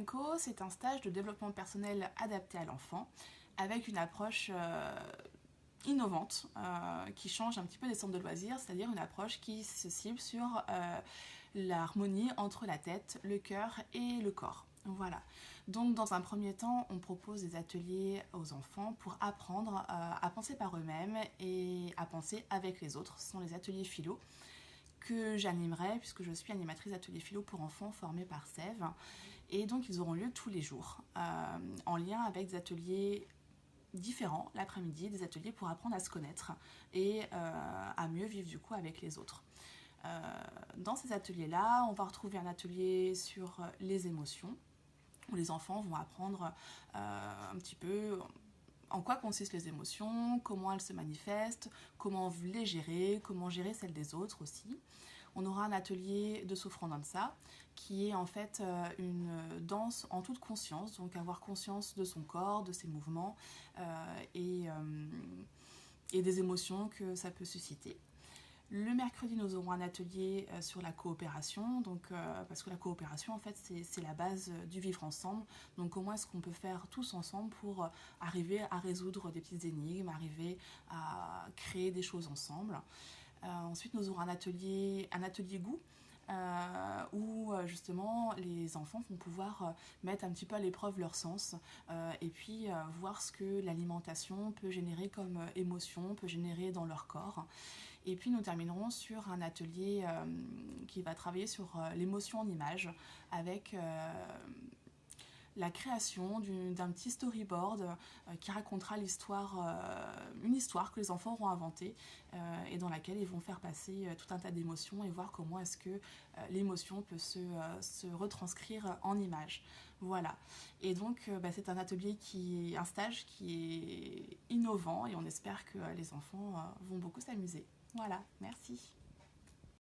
Co, c'est un stage de développement personnel adapté à l'enfant avec une approche innovante qui change un petit peu des centres de loisirs, c'est-à-dire une approche qui se cible sur l'harmonie entre la tête, le cœur et le corps. Voilà. Donc dans un premier temps, on propose des ateliers aux enfants pour apprendre à penser par eux-mêmes et à penser avec les autres. Ce sont les ateliers philo que j'animerai puisque je suis animatrice d'ateliers philo pour enfants formés par Sève. Et donc ils auront lieu tous les jours en lien avec des ateliers différents l'après-midi, des ateliers pour apprendre à se connaître et à mieux vivre du coup avec les autres. Dans ces ateliers-là, on va retrouver un atelier sur les émotions, où les enfants vont apprendre un petit peu en quoi consistent les émotions, comment elles se manifestent, comment les gérer, comment gérer celles des autres aussi. On aura un atelier de Sofran Dansa qui est en fait une danse en toute conscience, donc avoir conscience de son corps, de ses mouvements et des émotions que ça peut susciter. Le mercredi, nous aurons un atelier sur la coopération, donc, parce que la coopération, en fait, c'est la base du vivre ensemble. Donc, comment est-ce qu'on peut faire tous ensemble pour arriver à résoudre des petites énigmes, arriver à créer des choses ensemble. Ensuite, nous aurons un atelier goût, où justement les enfants vont pouvoir mettre un petit peu à l'épreuve leur sens et puis voir ce que l'alimentation peut générer comme émotion, peut générer dans leur corps. Et puis nous terminerons sur un atelier qui va travailler sur l'émotion en images avec la création d'un petit storyboard qui racontera une histoire que les enfants auront inventée et dans laquelle ils vont faire passer tout un tas d'émotions et voir comment est-ce que l'émotion peut se retranscrire en images. Voilà. Et donc c'est un stage qui est innovant et on espère que les enfants vont beaucoup s'amuser. Voilà, merci.